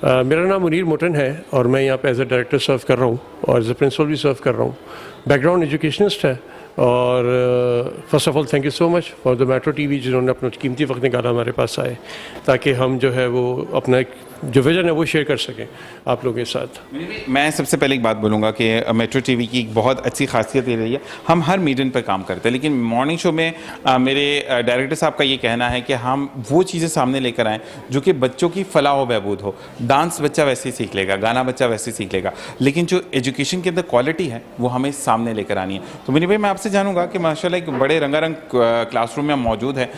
मेरा नाम मुनीर मोटन है और मैं यहाँ पे एज ए डायरेक्टर सर्व कर रहा हूँ और एज ए प्रिंसिपल भी सर्व कर रहा हूँ। बैकग्राउंड एजुकेशनिस्ट है और first of all thank you so much for the metro TV जिन्होंने अपना कीमती वक्त निकाला हमारे पास आए, ताकि हम जो है वो अपना एक जो विजन है वो शेयर कर सकें आप लोगों के साथ। मैं सबसे पहले एक बात बोलूँगा कि मेट्रो टीवी की एक बहुत अच्छी खासियत ये रही है, हम हर मीडियम पर काम करते हैं, लेकिन मॉर्निंग शो में मेरे डायरेक्टर साहब का ये कहना है कि हम वो चीज़ें सामने लेकर आएँ जो कि बच्चों की फलाह व बहबूद हो। डांस बच्चा वैसे ही सीख लेगा, गाना बच्चा वैसे ही सीख लेगा, लेकिन जो एजुकेशन के अंदर क्वालिटी है वो हमें सामने लेकर आनी है। तो मुनीर भाई, मैं आपसे जानूंगा कि माशाल्लाह एक बड़े रंगारंग क्लासरूम में हम मौजूद हैं,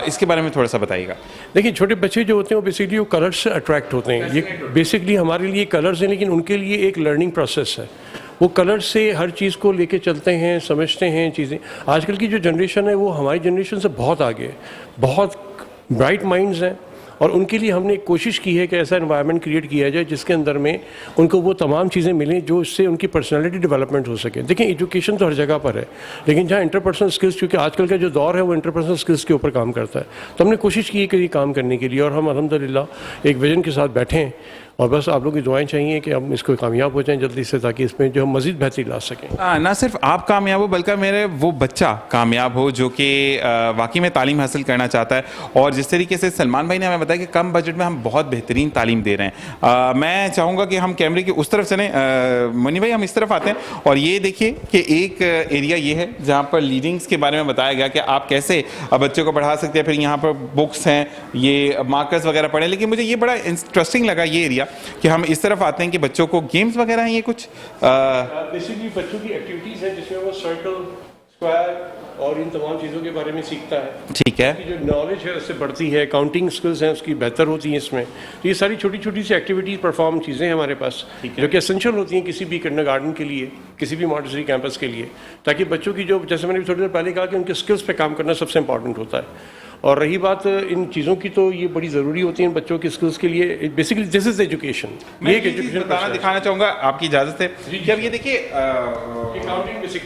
इसके बारे में थोड़ा सा बताइएगा। देखिए, छोटे बच्चे जो होते हैं वो बेसिकली वो कलर्स से अट्रैक्ट होते हैं। ये बेसिकली हमारे लिए कलर्स हैं, लेकिन उनके लिए एक लर्निंग प्रोसेस है। वो कलर्स से हर चीज़ को लेके चलते हैं, समझते हैं चीज़ें। आजकल की जो जनरेशन है वो हमारी जनरेशन से बहुत आगे है, बहुत ब्राइट माइंड्स हैं, और उनके लिए हमने एक कोशिश की है कि ऐसा एनवायरनमेंट क्रिएट किया जाए जिसके अंदर में उनको वो तमाम चीज़ें मिलें जो इससे उनकी पर्सनालिटी डेवलपमेंट हो सके। देखिए, एजुकेशन तो हर जगह पर है, लेकिन जहाँ इंटरपर्सनल स्किल्स, क्योंकि आजकल का जो दौर है वो इंटरपर्सनल स्किल्स के ऊपर काम करता है, तो हमने कोशिश की है कि ये काम करने के लिए, और हम अल्हम्दुलिल्लाह एक विजन के साथ बैठे हैं, और बस आप लोगों की दुआएं चाहिए कि हम इसको कामयाब हो जाएं जल्दी से, ताकि इसमें जो हम मज़ीद बेहतरी ला सकें। ना सिर्फ आप कामयाब हो, बल्कि मेरे वो बच्चा कामयाब हो जो कि वाकई में तालीम हासिल करना चाहता है। और जिस तरीके से सलमान भाई ने हमें बताया कि कम बजट में हम बहुत बेहतरीन तालीम दे रहे हैं, मैं चाहूँगा कि हम कैमरे की उस तरफ चलें। मनी भाई, हम इस तरफ आते हैं, और ये देखिए कि एक एरिया ये है जहाँ पर लीडिंग्स के बारे में बताया गया कि आप कैसे बच्चों को पढ़ा सकते हैं। फिर यहाँ पर बुक्स हैं, ये मार्कर्स वगैरह पढ़े, लेकिन मुझे ये बड़ा इंटरेस्टिंग लगा ये एरिया कि हम इस तरफ आते हैं कि बच्चों को गेम्स वगैरह हैं, ये कुछ बेसिकली बच्चों की एक्टिविटीज़ हैं जिसमें वो सर्कल, स्क्वायर और इन तमाम चीज़ों के बारे में सीखता है। ठीक है, की जो नॉलेज है उससे बढ़ती है, काउंटिंग स्किल्स हैं उसकी बेहतर होती हैं इसमें। तो ये सारी छोटी छोटी सी एक्टिविटीज़, परफॉर्म चीज़ें हैं हमारे पास जो कि एसेंशियल होती हैं किसी भी किंडरगार्टन के लिए, किसी भी मॉन्टेसरी कैंपस के लिए, ताकि बच्चों की जो, जैसे मैंने थोड़ी देर पहले कहा कि उनके स्किल्स पे काम करना सबसे इंपॉर्टेंट होता है। और रही बात इन चीज़ों की, तो ये बड़ी ज़रूरी होती है बच्चों के स्किल्स के लिए। Basically this is education. मैं एक एजुकेशन बताना दिखाना चाहूँगा, आपकी इजाज़त है कि अब ये देखिए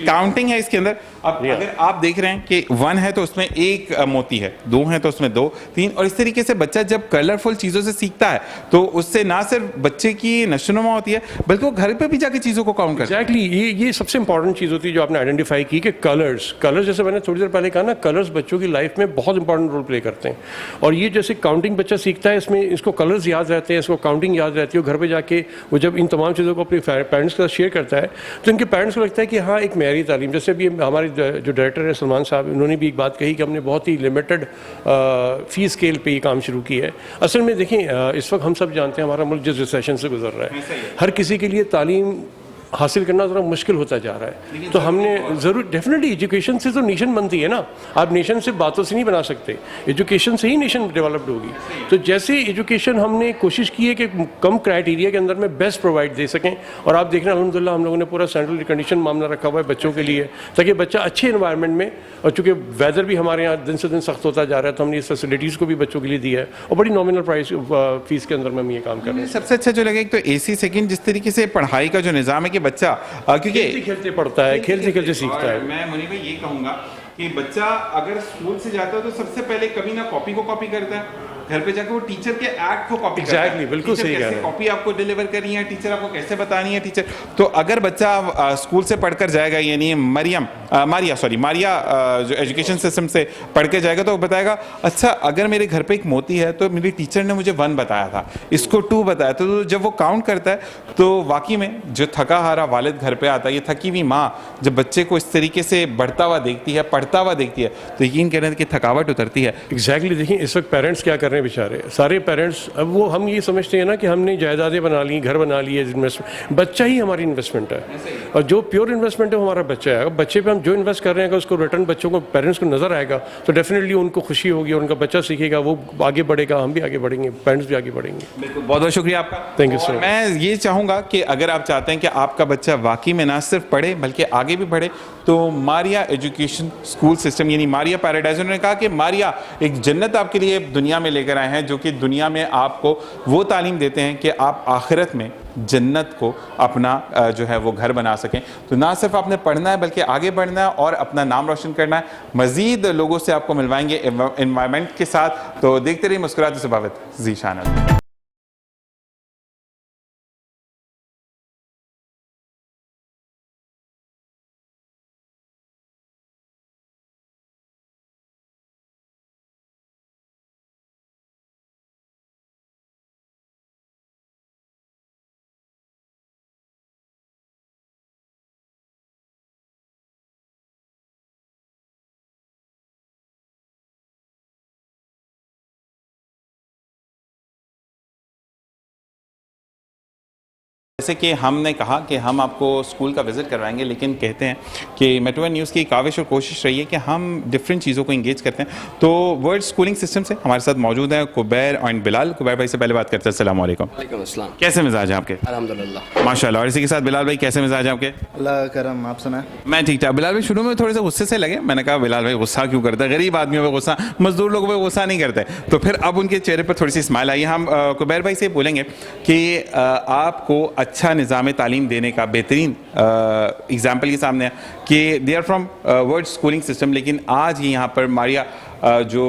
काउंटिंग है इसके अंदर। अब अगर आप देख रहे हैं कि 1 है तो उसमें 1 मोती है, 2 है तो उसमें 2, 3, और इस तरीके से बच्चा जब कलरफुल चीज़ों से सीखता है तो उससे ना सिर्फ बच्चे की नशोनुमा होती है, बल्कि वो घर पे भी जाके चीज़ों को काउंट करता है। एग्जैक्टली, ये सबसे इंपॉर्टेंट चीज़ होती है जो आपने आइडेंटिफाई की कि कलर्स, जैसे मैंने थोड़ी देर पहले कहा ना, कलर्स बच्चों की लाइफ में बहुत इंपॉर्टेंट रोल प्ले करते हैं। और ये जैसे काउंटिंग बच्चा सीखता है, इसमें इसको कलर्स याद रहते हैं, इसको काउंटिंग याद रहती है, घर पे जाके वो जब इन तमाम चीज़ों को अपने पेरेंट्स के साथ शेयर करता है तो इनके पेरेंट्स को लगता है कि हाँ, एक मेरी तालीम। जैसे भी हमारे जो डायरेक्टर है सलमान साहब, उन्होंने भी एक बात कही कि हमने बहुत ही लिमिटेड फीस स्केल पे ये काम शुरू किया है। असल में देखें, इस वक्त हम सब जानते हैं हमारा मुल्क जिस रिसेशन से गुजर रहा है, हर किसी के लिए तालीम हासिल करना थोड़ा मुश्किल होता जा रहा है। तो हमने ज़रूर, डेफिनेटली एजुकेशन से तो नेशन बनती है ना, आप नेशन से बातों से नहीं बना सकते, एजुकेशन से ही नेशन डेवलप्ड होगी। तो जैसे एजुकेशन हमने कोशिश की है कि कम क्राइटेरिया के अंदर में बेस्ट प्रोवाइड दे सकें, और आप देख रहे हैं अल्हम्दुलिल्लाह हम लोगों ने पूरा सेंट्रल कंडीशन मामला रखा हुआ है बच्चों के लिए, ताकि बच्चा अच्छे इन्वायरमेंट में, और चूँकि वेदर भी हमारे यहाँ दिन से दिन सख्त होता जा रहा है, तो हमने इस फैसिलिटीज़ को भी बच्चों के लिए दिया है, और बड़ी नॉमिनल प्राइस फीस के अंदर में हम ये काम कर रहे हैं। सबसे अच्छा जो लगे एक तो AC, सेकंड जिस तरीके से पढ़ाई का जो निज़ाम है कि बच्चा क्योंकि खेलते खेलते पढ़ता है, खेलते खेलते सीखता है। मैं मुनीर भाई ये कहूँगा कि बच्चा अगर स्कूल से जाता है तो सबसे पहले कभी ना कॉपी को कॉपी करता है, घर पे जाकर वो टीचर के एक्ट को कॉपी करता है। एग्जैक्टली, बिल्कुल सही कह रहे हैं। कॉपी आपको डिलीवर करनी है, टीचर आपको कैसे बतानी है टीचर। तो अगर बच्चा स्कूल से पढ़कर जाएगा, यानी मारिया जो एजुकेशन सिस्टम से पढ़ के जाएगा, तो वो बताएगा अच्छा अगर मेरे घर पे एक मोती है तो मेरी टीचर ने मुझे 1 बताया था, इसको 2 बताया। तो जब वो काउंट करता है तो वाकई में जो थका हारा वालिद घर पे आता है, ये थकी हुई माँ जब बच्चे को इस तरीके से बढ़ता हुआ देखती है, पढ़ता हुआ देखती है, तो यकीन करें कि थकावट उतरती है। एग्जैक्टली, देखिए इस वक्त पेरेंट्स क्या कर रहे हैं बेचारे, सारे पेरेंट्स। अब वो हम ये समझते हैं ना कि हमने जायदादें बना ली, घर बना लिए, इन्वेस्टमेंट, बच्चा ही हमारी इन्वेस्टमेंट है, और जो प्योर इन्वेस्टमेंट है वो हमारा बच्चा है। बच्चे पे हम जो इन्वेस्ट कर रहे हैं, अगर उसको रिटर्न बच्चों को, पेरेंट्स को नजर आएगा तो डेफिनेटली उनको खुशी होगी, और उनका बच्चा सीखेगा, वो आगे बढ़ेगा, हम भी आगे बढ़ेंगे, पेरेंट्स भी आगे बढ़ेंगे। बिल्कुल, बहुत बहुत शुक्रिया आपका, थैंक यू सर। मैं ये चाहूँगा कि अगर आप चाहते हैं कि आपका बच्चा वाकई में ना सिर्फ पढ़े बल्कि आगे भी बढ़े, तो मारिया एजुकेशन स्कूल सिस्टम यानी मारिया पैराडाइज, उन्होंने कहा कि मारिया एक जन्नत आपके लिए दुनिया में लेकर आए हैं, जो कि दुनिया में आपको वो तालीम देते हैं कि आप आखिरत में जन्नत को अपना जो है वो घर बना सकें। तो ना सिर्फ आपने पढ़ना है बल्कि आगे बढ़ना है और अपना नाम रोशन करना है। मज़ीद लोगों से आपको मिलवाएंगे एनवायरनमेंट के साथ, तो देखते रहिए मुस्कुराते सबावत ज़ीशान। जैसे कि हमने कहा कि हम आपको स्कूल का विज़िट करवाएंगे, लेकिन कहते हैं कि मेट्रो वन न्यूज़ की काविश और कोशिश रही है कि हम डिफरेंट चीज़ों को इंगेज करते हैं। तो वर्ल्ड स्कूलिंग सिस्टम से हमारे साथ मौजूद हैं कुबैर और बिलाल। कुबैर भाई से पहले बात करते हैं, अस्सलाम वालेकुम। वालेकुम अस्सलाम। कैसे मिजाज हैं आपके? अल्हम्दुलिल्लाह। माशाल्लाह। और इसी के साथ बिलाल भाई, कैसे मिजाज हैं आपके? अल्लाह करम, आप सुना? मैं ठीक ठाक। बिलाल भाई शुरू में थोड़े से गुस्से से लगे, मैंने कहा बिलाल भाई गुस्सा क्यों करता है, गरीब आदमियों पे गुस्सा, मजदूर लोगों पे गुस्सा नहीं करते। तो फिर अब उनके चेहरे पर थोड़ी सी स्माइल आई। हम कुबैर भाई से बोलेंगे कि आपको अच्छा निज़ाम तालीम देने का बेहतरीन एग्जाम्पल के सामने है कि they are from world schooling system, लेकिन आज ये यहाँ पर मारिया जो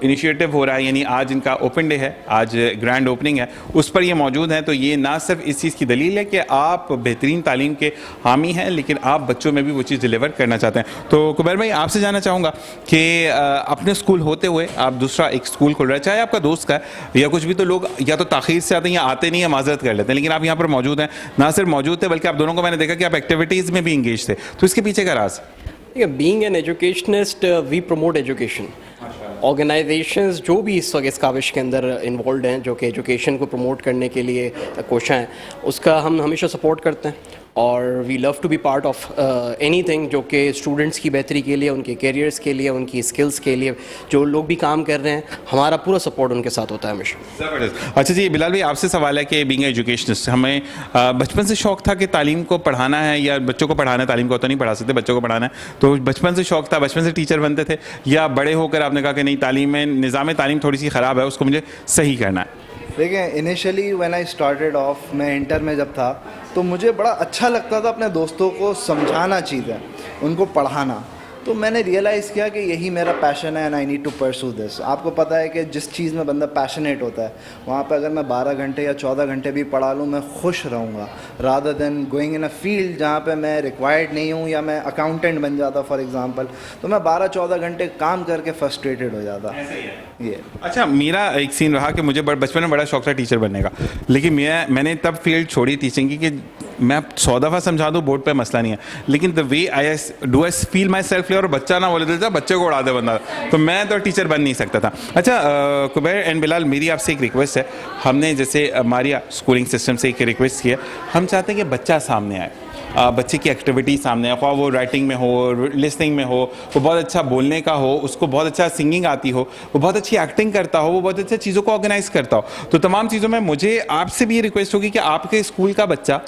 इनिशिएटिव हो रहा है, यानी आज इनका ओपन डे है, आज ग्रैंड ओपनिंग है, उस पर ये मौजूद हैं। तो ये ना सिर्फ इस चीज़ की दलील है कि आप बेहतरीन तालीम के हामी हैं, लेकिन आप बच्चों में भी वो चीज़ डिलीवर करना चाहते हैं। तो कुबैर भाई, आपसे जानना चाहूँगा कि अपने स्कूल होते हुए आप दूसरा एक स्कूल खोल रहे हैं, चाहे आपका दोस्त का है या कुछ भी, तो लोग या तो ताख़ीर से आते हैं या आते नहीं है, माजरत कर लेते हैं, लेकिन आप यहाँ पर मौजूद हैं। ना सिर्फ मौजूद थे बल्कि आप दोनों को मैंने देखा कि आप एक्टिविटीज़ में भी इंगेज थे, तो इसके पीछे का राज? Being an educationist we promote education. Organizations जो भी इस वक्त इस काविश के अंदर इन्वॉल्व हैं, जो कि एजुकेशन को प्रमोट करने के लिए कोशिश हैं, उसका हम हमेशा सपोर्ट करते हैं। और we love to be part of anything जो कि स्टूडेंट्स की बेहतरी के लिए, उनके करियर्स के लिए, उनकी स्किल्स के लिए जो लोग भी काम कर रहे हैं, हमारा पूरा सपोर्ट उनके साथ होता है हमेशा। ज़बरदस्त। अच्छा जी बिलाल भाई, आपसे सवाल है कि बीइंग एजुकेशनिस्ट, हमें बचपन से शौक था कि तालीम को पढ़ाना है, या बच्चों को पढ़ाना है, तालीम को तो नहीं पढ़ा सकते, बच्चों को पढ़ाना है, तो बचपन से शौक था, बचपन से टीचर बनते थे, या बड़े होकर आपने कहा कि नहीं, तालीम में निज़ाम तालीम थोड़ी सी ख़राब है, उसको मुझे सही करना है? देखिए, initially when I started off, मैं इंटर में जब था तो मुझे बड़ा अच्छा लगता था अपने दोस्तों को समझाना चीज़ें, उनको पढ़ाना। तो मैंने रियलाइज़ किया कि यही मेरा पैशन है and I need to pursue this. आपको पता है कि जिस चीज़ में बंदा पैशनेट होता है, वहाँ पे अगर मैं 12 घंटे या 14 घंटे भी पढ़ा लूँ, मैं खुश रहूँगा, rather than going in a field जहाँ पे मैं रिक्वायर्ड नहीं हूँ, या मैं अकाउंटेंट बन जाता फॉर एग्जांपल, तो मैं 12-14 घंटे काम करके फ्रस्ट्रेटेड हो जाता। ये अच्छा, मेरा एक सीन रहा कि मुझे बचपन में बड़ा शौक था टीचर बनने का, लेकिन मैंने तब फील्ड छोड़ी टीचिंग की कि मैं 100 दफ़ा समझा दूँ बोर्ड पे मसला नहीं है, लेकिन the way I feel my self, और बच्चा ना बोले तो बच्चे को उड़ा दे बंदा, तो मैं तो टीचर बन नहीं सकता था। अच्छा कुबैर एंड बिलाल, मेरी आपसे एक रिक्वेस्ट है, हमने जैसे मारिया स्कूलिंग सिस्टम से एक रिक्वेस्ट किया, हम चाहते हैं कि बच्चा सामने आए, बच्चे की एक्टिविटी सामने, ख्वाह वो राइटिंग में हो, लिसनिंग में हो, वो बहुत अच्छा बोलने का हो, उसको बहुत अच्छा सिंगिंग आती हो, वो बहुत अच्छी एक्टिंग करता हो, वो बहुत अच्छा चीज़ों को ऑर्गेनाइज करता हो, तो तमाम चीज़ों में मुझे आपसे भी ये रिक्वेस्ट होगी कि आपके स्कूल का बच्चा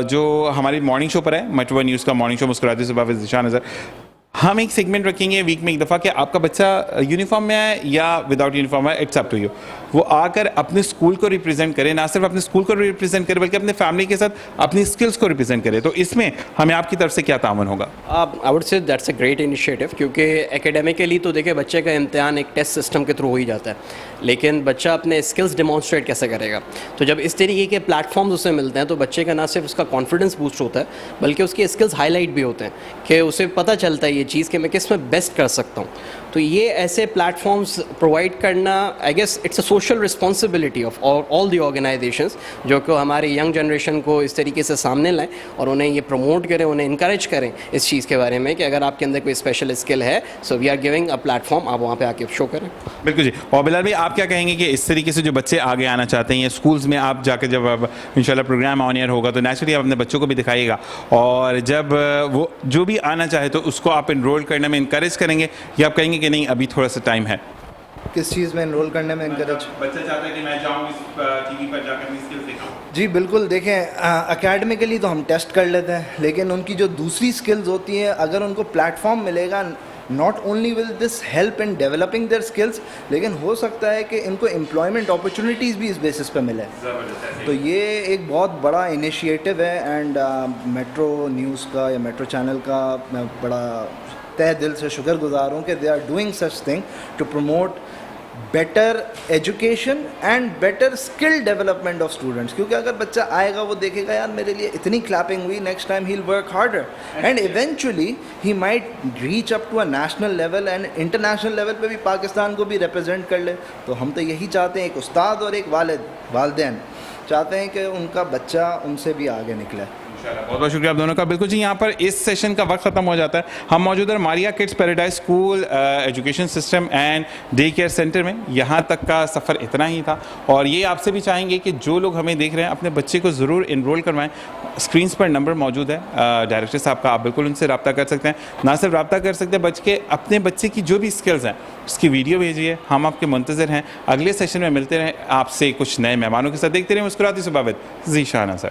जो हमारी मॉर्निंग शो पर है, मेट्रो वन न्यूज़ का मॉर्निंग शो मुस्कुराते सुबह विद ज़िशान नज़र, हम एक सेगमेंट रखेंगे वीक में एक दफ़ा कि आपका बच्चा यूनिफॉर्म में है या विदाउट यूनिफॉर्म है, इट्स अप टू यू, वो आकर अपने स्कूल को रिप्रेजेंट करे, ना सिर्फ अपने स्कूल को रिप्रेजेंट करे बल्कि अपने फैमिली के साथ अपनी स्किल्स को रिप्रेजेंट करे। तो इसमें हमें आपकी तरफ से क्या ताउन होगा? I would say that's a great initiative, क्योंकि एकेडमिकली तो देखिए बच्चे का इम्तिहान एक टेस्ट सिस्टम के थ्रू हो ही जाता है, लेकिन बच्चा अपने स्किल्स डिमॉन्स्ट्रेट कैसे करेगा। तो जब इस तरीके के प्लेटफॉर्म्स उसे मिलते हैं तो बच्चे का ना सिर्फ उसका कॉन्फिडेंस बूस्ट होता है, बल्कि उसके स्किल्स हाईलाइट भी होते हैं कि उसे पता चलता है ये चीज़ कि मैं किस में बेस्ट कर सकता हूँ। तो ये ऐसे प्लेटफॉर्म्स प्रोवाइड करना, I guess it's a social responsibility of all the organisations, जो कि हमारी यंग जनरेशन को इस तरीके से सामने लाएं और उन्हें ये प्रमोट करें, उन्हें इनकरेज करें इस चीज़ के बारे में कि अगर आपके अंदर कोई स्पेशल स्किल है, so we are giving a platform, आप वहाँ पे आके शो करें। बिल्कुल जी। और बिलाल भाई, आप क्या कहेंगे कि इस तरीके से जो बच्चे आगे आना चाहते हैं, स्कूल्स में आप जाकर जब अब इंशाल्लाह प्रोग्राम ऑन एयर होगा तो नेचुरली आप अपने बच्चों को भी दिखाइएगा, और जब वो जो भी आना चाहे तो उसको आप इनरोल करने में इनकरेज करेंगे, या आप कहेंगे कि नहीं अभी थोड़ा सा टाइम है? किस चीज़ में एनरोल करने में इनकरेज? बच्चा चाहता है कि मैं जाऊँ इस टीवी पर जाकर अपनी स्किल्स दिखाऊँ। जी बिल्कुल, देखें एकेडमिकली तो हम टेस्ट कर लेते हैं, लेकिन उनकी जो दूसरी स्किल्स होती हैं, अगर उनको प्लेटफॉर्म मिलेगा, not only will this help in developing their skills, लेकिन हो सकता है कि इनको एम्प्लॉयमेंट अपॉर्चुनिटीज़ भी इस बेसिस पे मिले। तो ये एक बहुत बड़ा इनिशिएटिव है, एंड मेट्रो न्यूज़ का या मेट्रो चैनल का मैं बड़ा तहे दिल से शुक्रगुजार हूँ कि they are doing such thing to promote better education and better skill development of students. क्योंकि अगर बच्चा आएगा, वो देखेगा यार मेरे लिए इतनी क्लैपिंग हुई, next time he will work harder and eventually he might reach up to a national level and international level पे भी पाकिस्तान को भी रिप्रेजेंट कर ले। तो हम तो यही चाहते हैं, एक उस्ताद और एक वालिदैन चाहते हैं कि उनका बच्चा उनसे भी आगे निकले। बहुत बहुत शुक्रिया आप दोनों का। बिल्कुल जी, यहाँ पर इस सेशन का वक्त खत्म हो जाता है। हम मौजूद हैं Maria kids paradise school education system and day care centre में। यहाँ तक का सफ़र इतना ही था और ये आपसे भी चाहेंगे कि जो लोग हमें देख रहे हैं अपने बच्चे को ज़रूर इनरोल करवाएं। स्क्रीन्स पर नंबर मौजूद है डायरेक्टर साहब का, आप बिल्कुल उनसे रब्ता कर सकते हैं। ना सिर्फ रब्ता कर सकते हैं, अपने बच्चे की जो भी स्किल्स हैं उसकी वीडियो भेजिए। हम आपके मुंतज़िर हैं। अगले सेशन में मिलते रहें आपसे कुछ नए मेहमानों के साथ। देखते रहे मुस्कुराती सुबह विद जी शाहना सर।